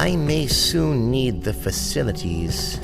I may soon need the facilities.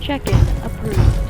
Check-in approved.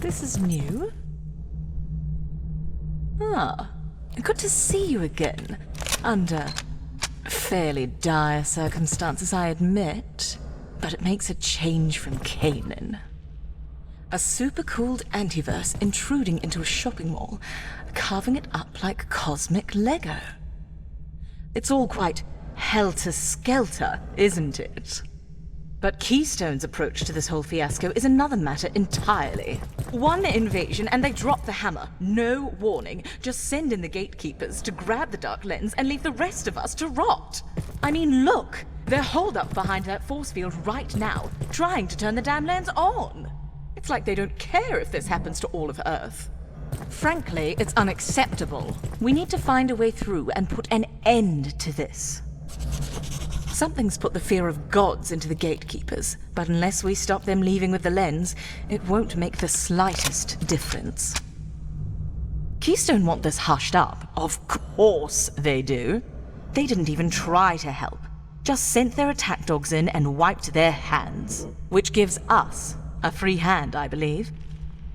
This is new. Ah, good to see you again. Under fairly dire circumstances, I admit. But it makes a change from Canaan. A super-cooled antiverse intruding into a shopping mall, carving it up like cosmic Lego. It's all quite helter-skelter, isn't it? But Keystone's approach to this whole fiasco is another matter entirely. One invasion and they drop the hammer. No warning. Just send in the gatekeepers to grab the dark lens and leave the rest of us to rot. I mean, look! They're holed up behind that force field right now, trying to turn the damn lens on. It's like they don't care if this happens to all of Earth. Frankly, it's unacceptable. We need to find a way through and put an end to this. Something's put the fear of gods into the gatekeepers, but unless we stop them leaving with the lens, it won't make the slightest difference. Keystone want this hushed up. Of course they do. They didn't even try to help. Just sent their attack dogs in and wiped their hands. Which gives us a free hand, I believe.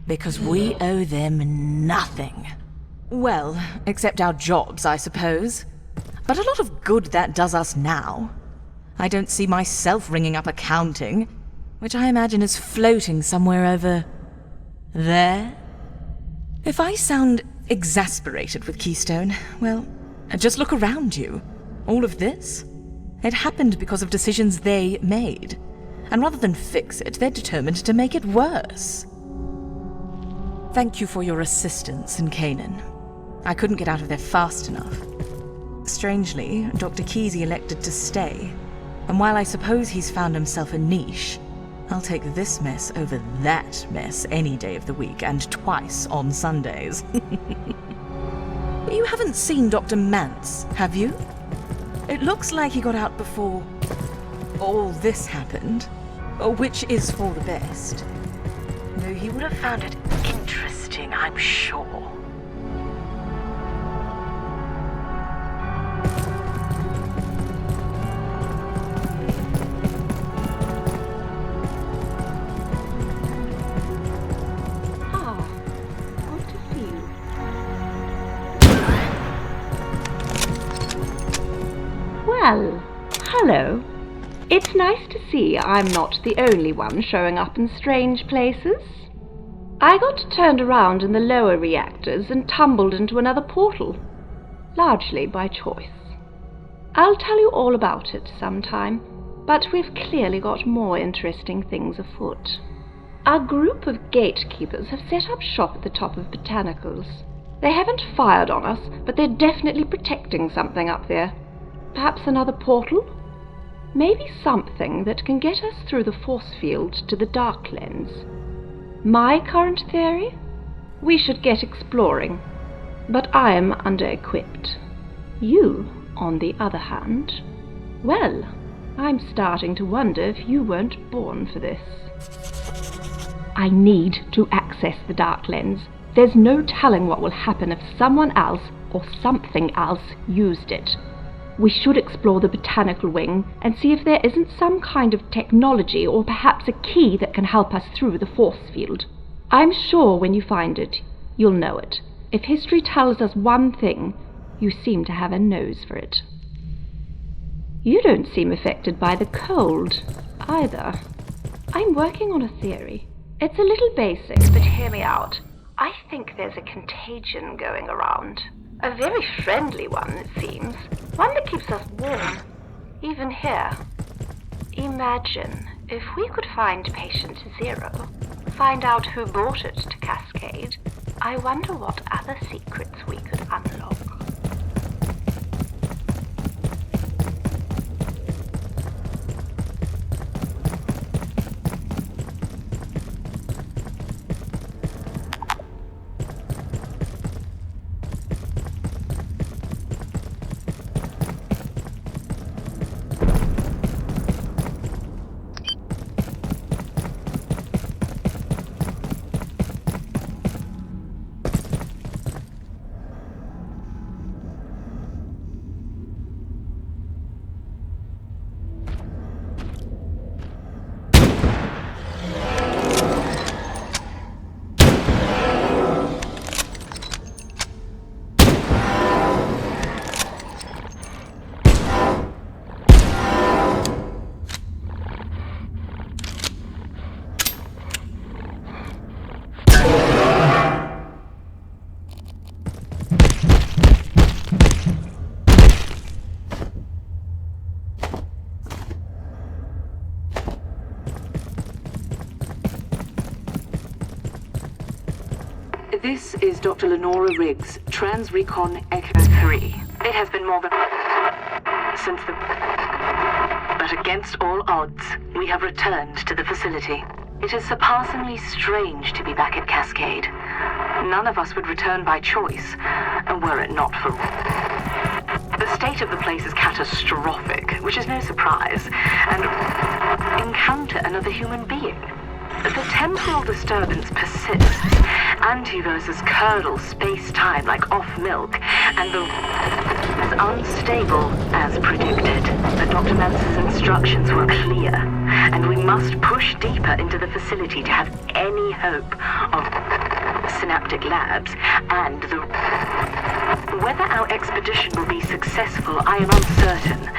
Because we owe them nothing. Well, except our jobs, I suppose. But a lot of good that does us now. I don't see myself ringing up accounting, which I imagine is floating somewhere over there. If I sound exasperated with Keystone, well, just look around you. All of this, it happened because of decisions they made. And rather than fix it, they're determined to make it worse. Thank you for your assistance in Canaan. I couldn't get out of there fast enough. Strangely, Dr. Kesey elected to stay. And while I suppose he's found himself a niche, I'll take this mess over that mess any day of the week and twice on Sundays. You haven't seen Dr. Manse, have you? It looks like he got out before all this happened, which is for the best. Though he would have found it interesting, I'm sure. Well, hello. It's nice to see I'm not the only one showing up in strange places. I got turned around in the lower reactors and tumbled into another portal, largely by choice. I'll tell you all about it sometime, but we've clearly got more interesting things afoot. Our group of gatekeepers have set up shop at the top of Botanicals. They haven't fired on us, but they're definitely protecting something up there. Perhaps another portal? Maybe something that can get us through the force field to the Dark Lens. My current theory? We should get exploring, but I am under-equipped. You, on the other hand, well, I'm starting to wonder if you weren't born for this. I need to access the Dark Lens. There's no telling what will happen if someone else or something else used it. We should explore the botanical wing and see if there isn't some kind of technology or perhaps a key that can help us through the force field. I'm sure when you find it, you'll know it. If history tells us one thing, you seem to have a nose for it. You don't seem affected by the cold, either. I'm working on a theory. It's a little basic, but hear me out. I think there's a contagion going around. A very friendly one, it seems. One that keeps us warm, even here. Imagine if we could find Patient Zero, find out who brought it to Cascade. I wonder what other secrets we could unlock. This is Dr. Lenora Riggs, Trans-Recon Echo 3. It has been more than... since the... But against all odds, we have returned to the facility. It is surpassingly strange to be back at Cascade. None of us would return by choice, and were it not for... The state of the place is catastrophic, which is no surprise, and encounter another human being. The temporal disturbance persists. Antiverses curdle space-time like off-milk, and the is unstable as predicted. But Dr. Manse's instructions were clear, and we must push deeper into the facility to have any hope of synaptic labs and the... Whether our expedition will be successful, I am uncertain.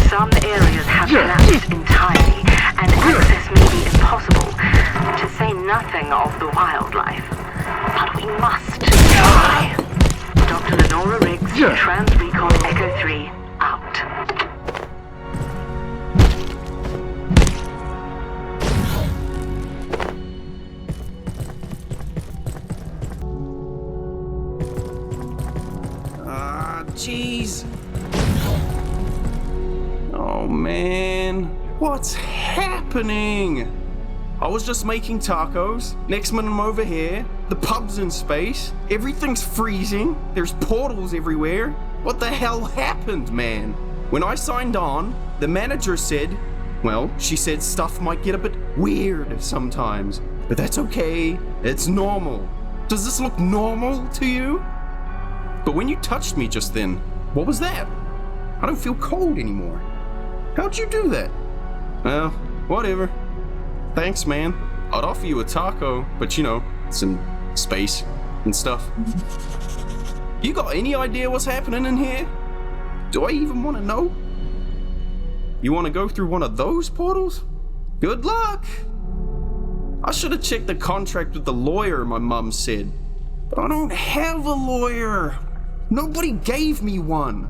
Some areas have collapsed entirely, and access may be impossible, to say nothing of the wildlife. But we must try. Dr. Lenora Riggs, Trans-Recon Echo 3, out. Jeez. Oh man, what's happening? I was just making tacos. Next minute I'm over here. The pub's in space. Everything's freezing. There's portals everywhere. What the hell happened, man? When I signed on, the manager said, well, she said stuff might get a bit weird sometimes. But that's okay. It's normal. Does this look normal to you? But when you touched me just then, what was that? I don't feel cold anymore. How'd you do that? Well, whatever. Thanks, man. I'd offer you a taco, but you know, it's in space and stuff. You got any idea what's happening in here? Do I even want to know? You want to go through one of those portals? Good luck! I should have checked the contract with the lawyer, my mom said. But I don't have a lawyer. Nobody gave me one.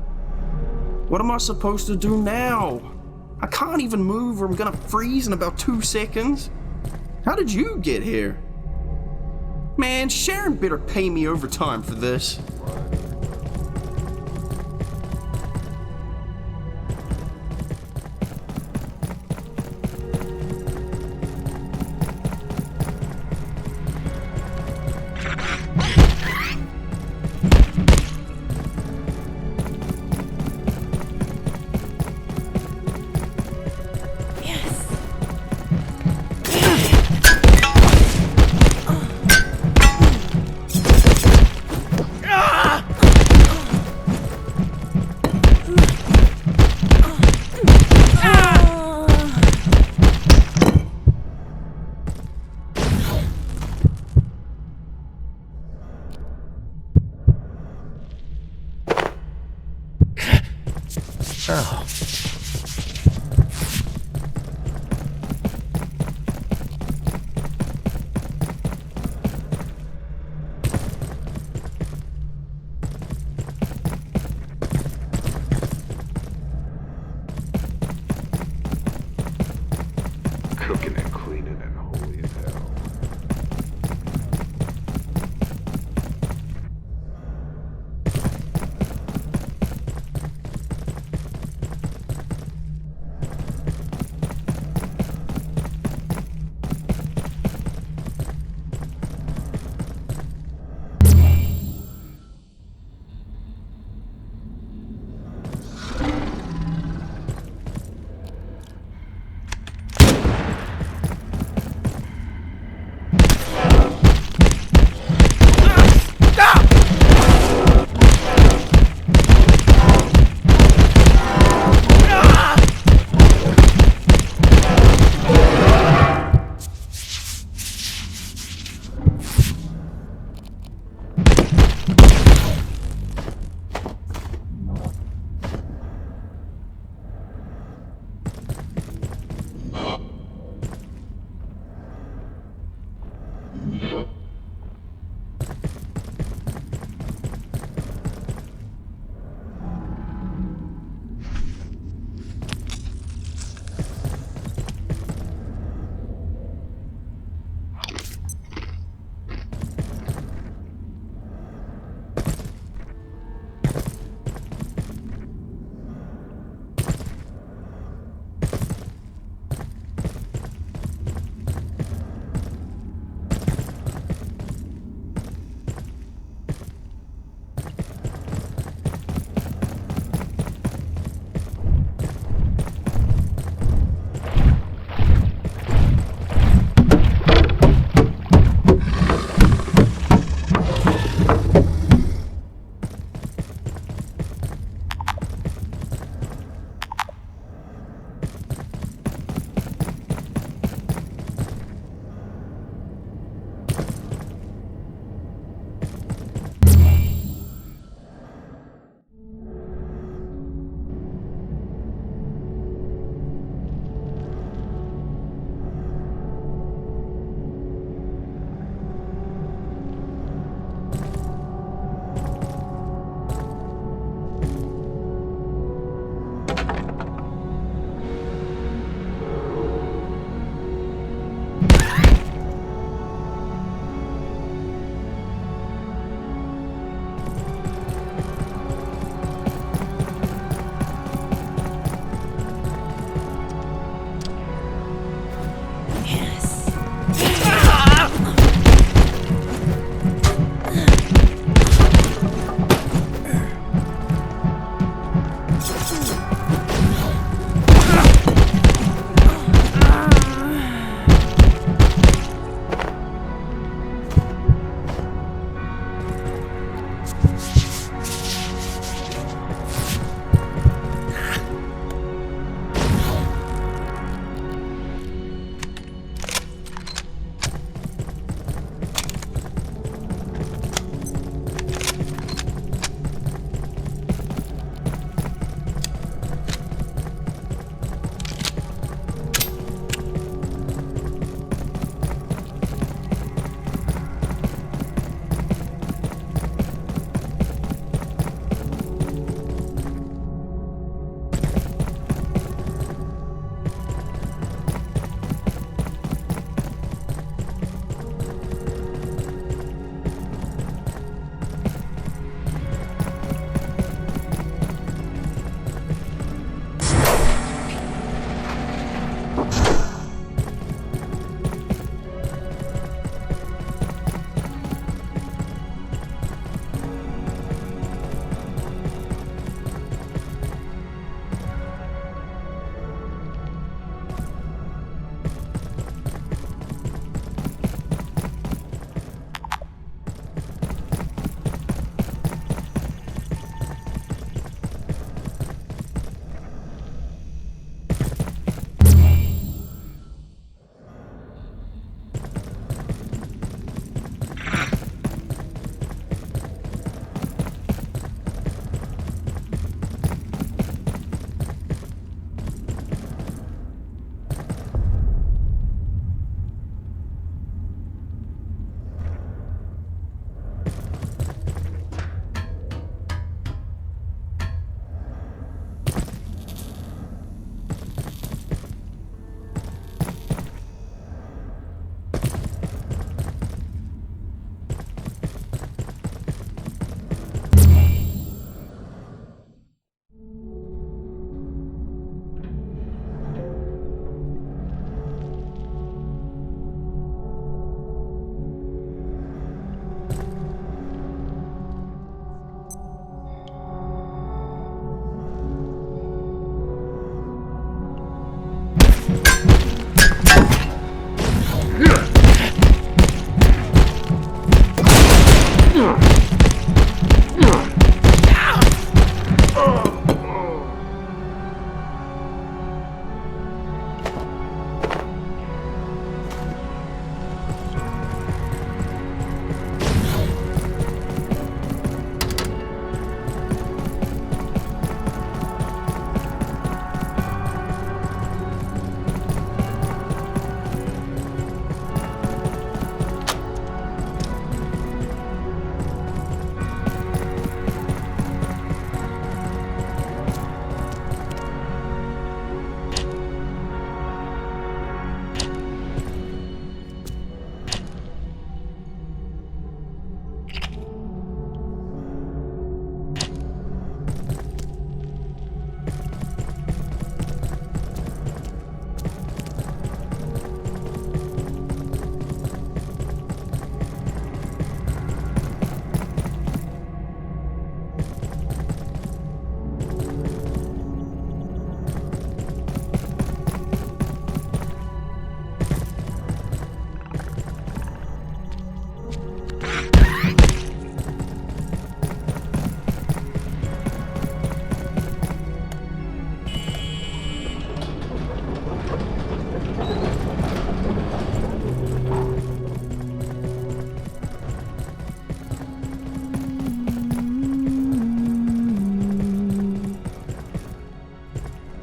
What am I supposed to do now? I can't even move or I'm gonna freeze in about 2 seconds. How did you get here? Man, Sharon better pay me overtime for this. Oh. Cooking and cleaning and holy as hell.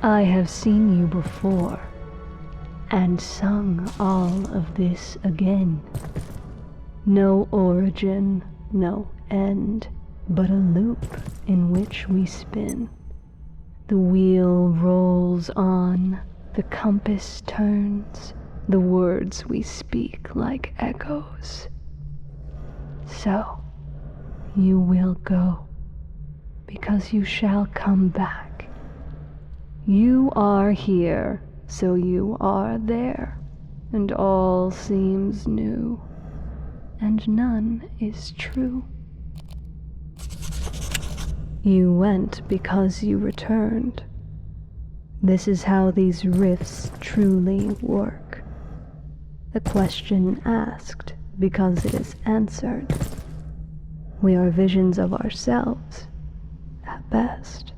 I have seen you before, and sung all of this again. No origin, no end, but a loop in which we spin. The wheel rolls on, the compass turns, the words we speak like echoes. So, you will go, because you shall come back. You are here, so you are there, and all seems new, and none is true. You went because you returned. This is how these rifts truly work. The question asked because it is answered. We are visions of ourselves, at best.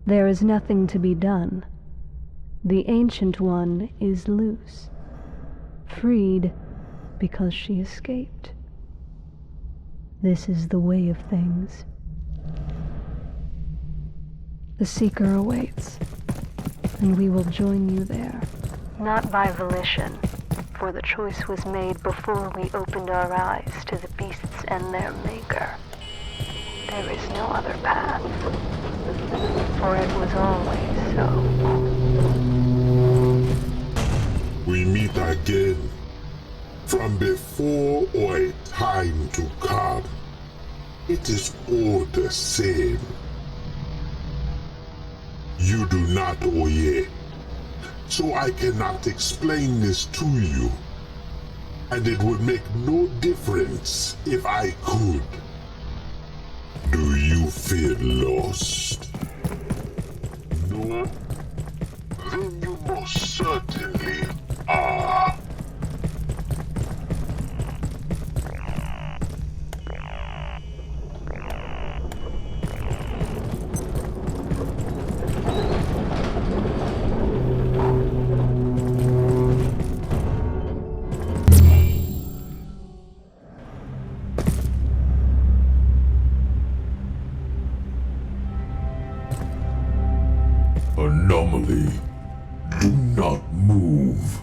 There is nothing to be done. The Ancient One is loose, freed because she escaped. This is the way of things. The Seeker awaits, and we will join you there. Not by volition, for the choice was made before we opened our eyes to the beasts and their maker. There is no other path, for it was always so. We meet again, from before or a time to come. It is all the same. You do not, Oye. so I cannot explain this to you. And it would make no difference if I could. Do you feel lost? No? Then you most certainly are. Anomaly, do not move.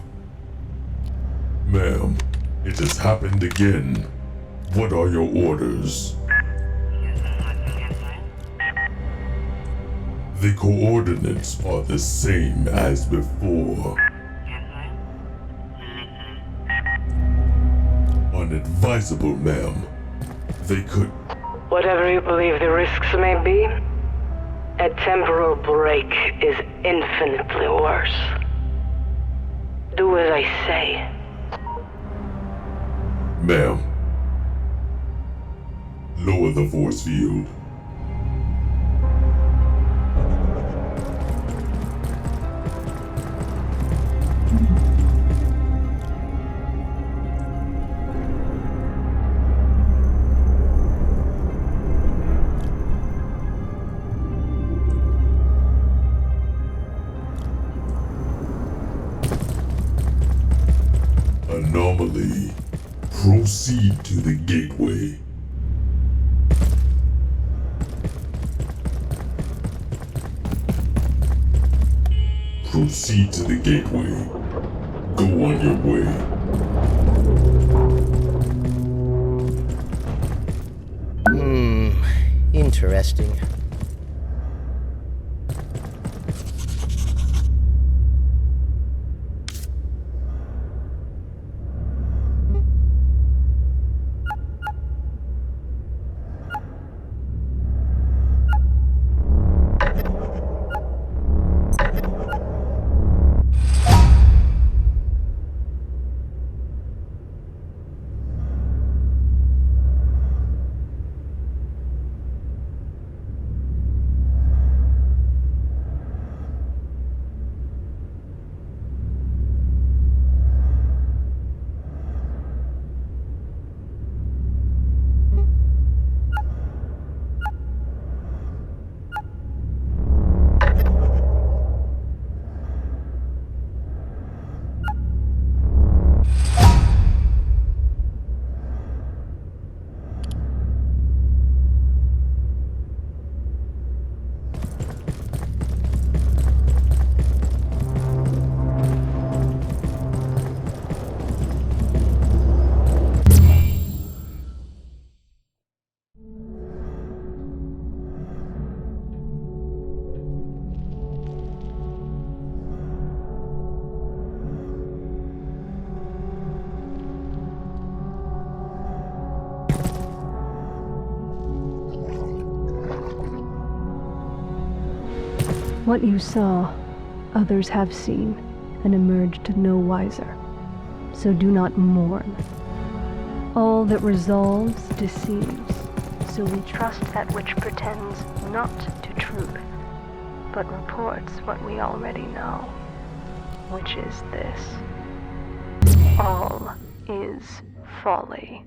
Ma'am, it has happened again. What are your orders? The coordinates are the same as before. Unadvisable, ma'am. They could... Whatever you believe the risks may be, a temporal break is infinitely worse. Do as I say. Ma'am. Lower the force field. Anomaly, proceed to the gateway. Proceed to the gateway. Go on your way. Interesting. What you saw, others have seen and emerged no wiser. So do not mourn. All that resolves deceives, so we trust that which pretends not to truth, but reports what we already know, which is this. All is folly.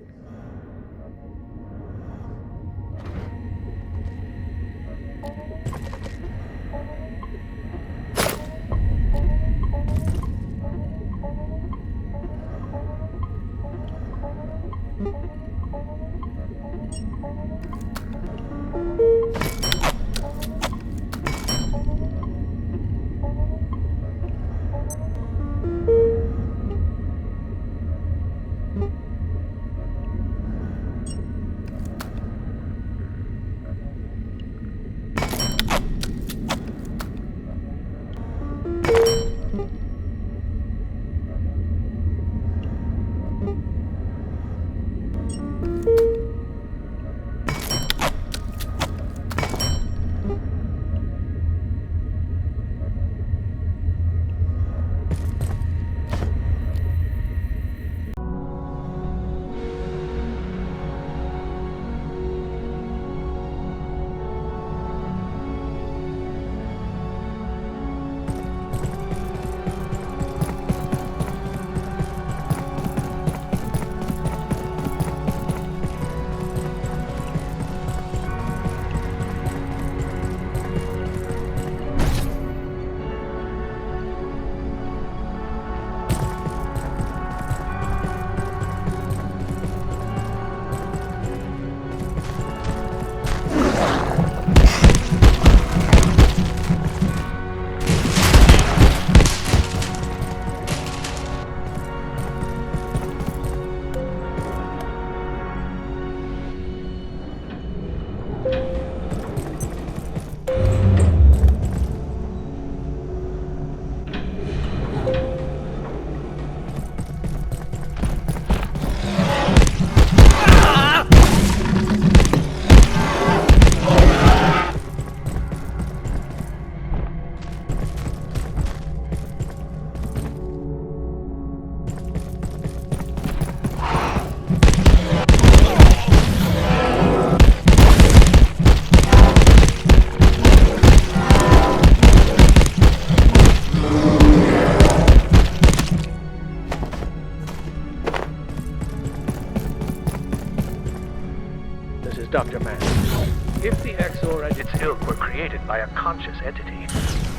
is Dr. Manse. If the Exor and its ilk were created by a conscious entity,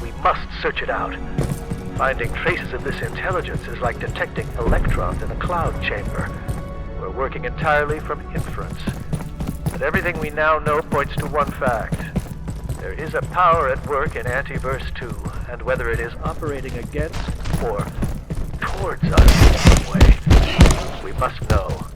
we must search it out. Finding traces of this intelligence is like detecting electrons in a cloud chamber. We're working entirely from inference. But everything we now know points to one fact. There is a power at work in Antiverse 2, and whether it is operating against or towards us in some way, we must know.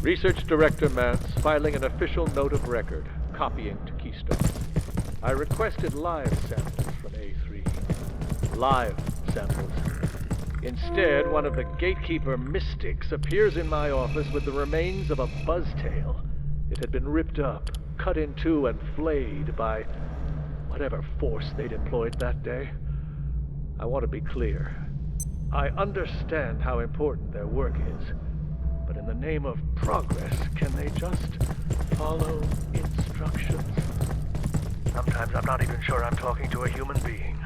Research Director Manse filing an official note of record, copying to Keystone. I requested live samples from A3. Live samples. Instead, one of the gatekeeper mystics appears in my office with the remains of a buzztail. It had been ripped up, cut in two, and flayed by whatever force they'd employed that day. I want to be clear. I understand how important their work is, but in the name of progress, can they just follow instructions? Sometimes I'm not even sure I'm talking to a human being.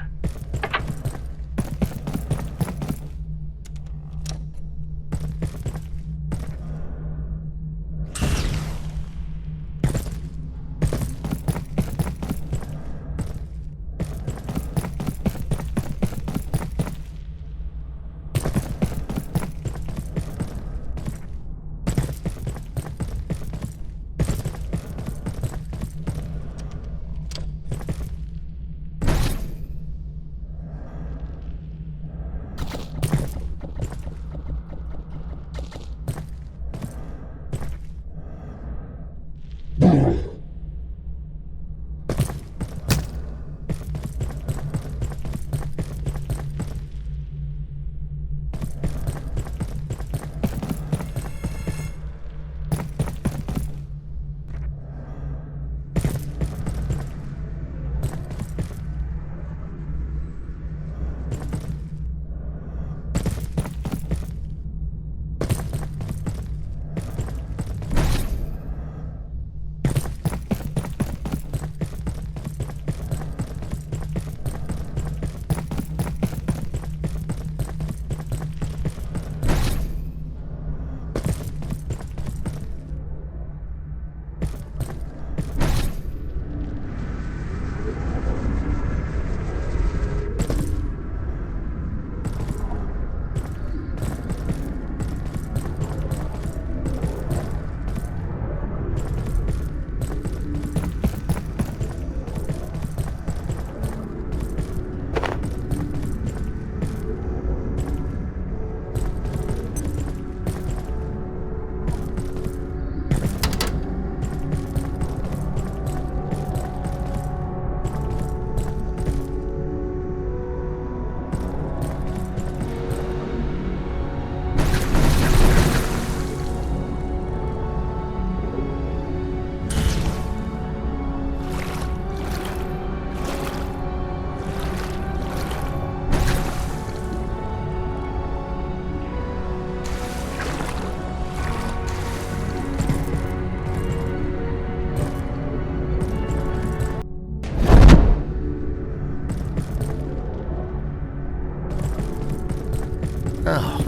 Oh.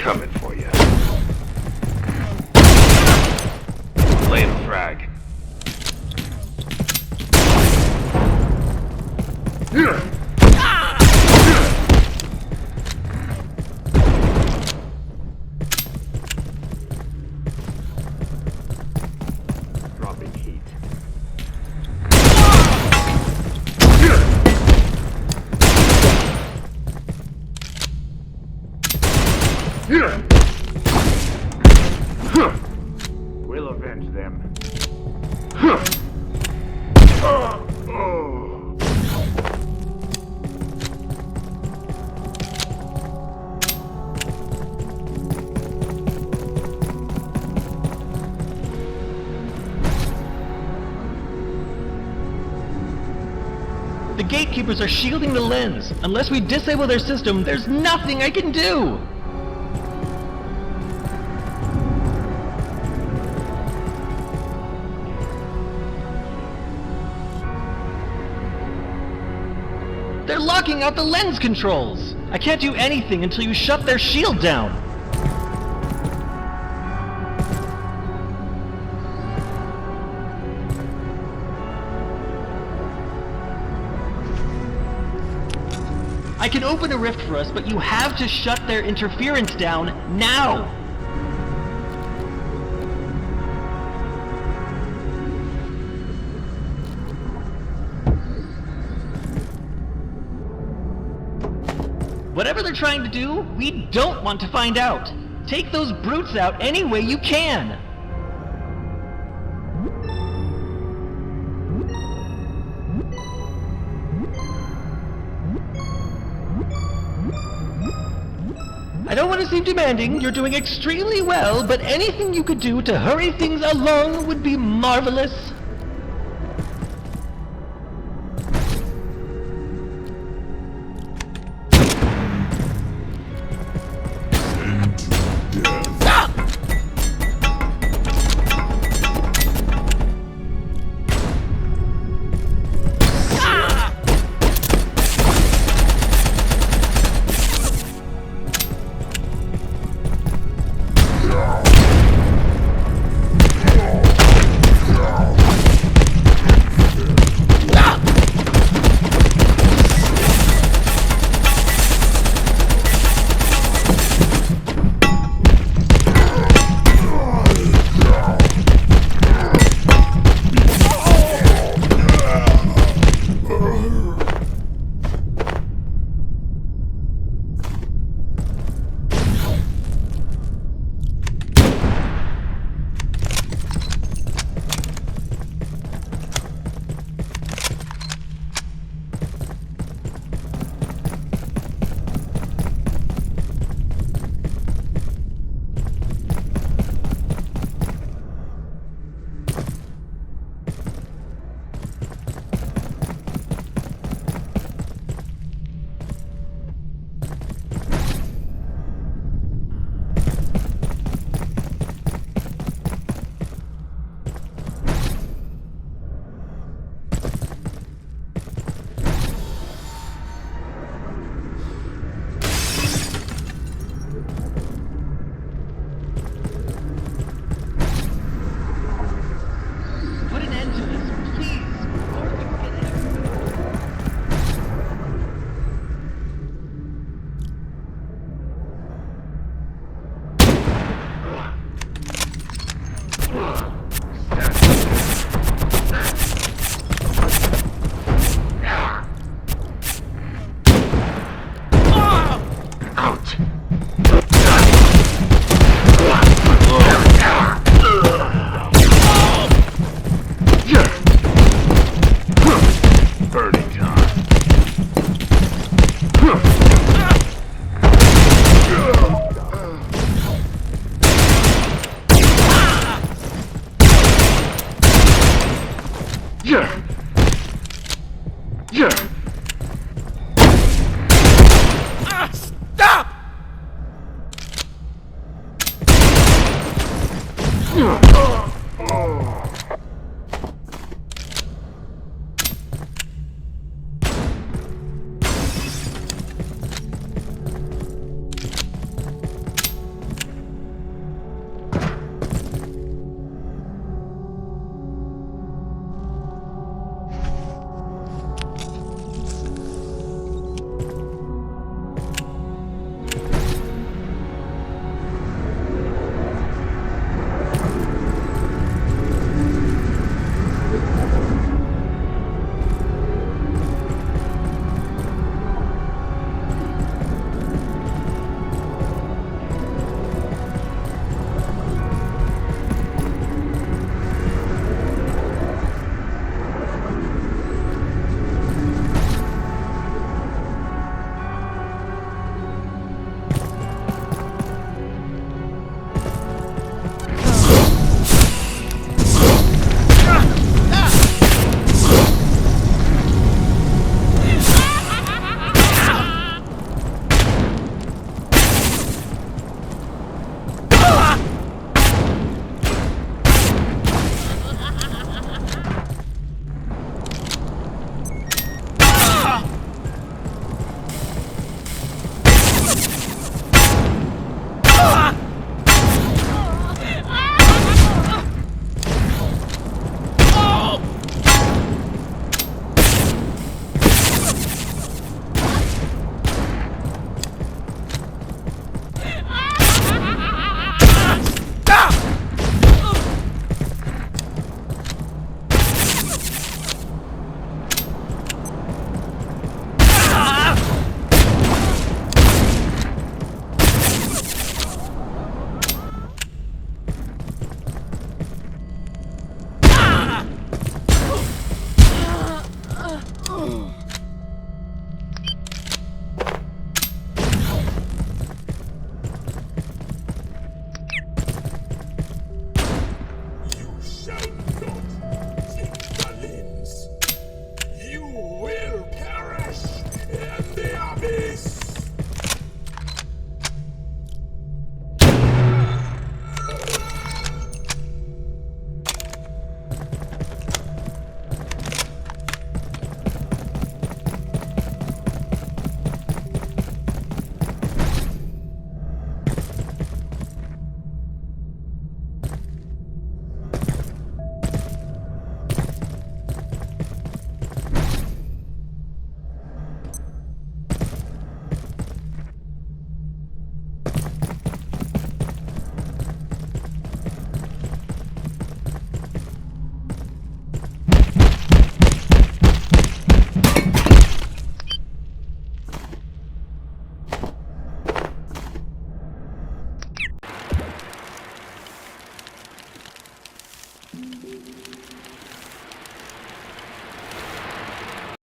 Coming for you. Laying a frag. Dropping heat. We'll avenge them. The gatekeepers are shielding the lens. Unless we disable their system, there's nothing I can do! They're locking out the lens controls! I can't do anything until you shut their shield down! I can open a rift for us, but you have to shut their interference down now! Whatever they're trying to do, we don't want to find out. Take those brutes out any way you can. I don't want to seem demanding, you're doing extremely well, but anything you could do to hurry things along would be marvelous. Stop!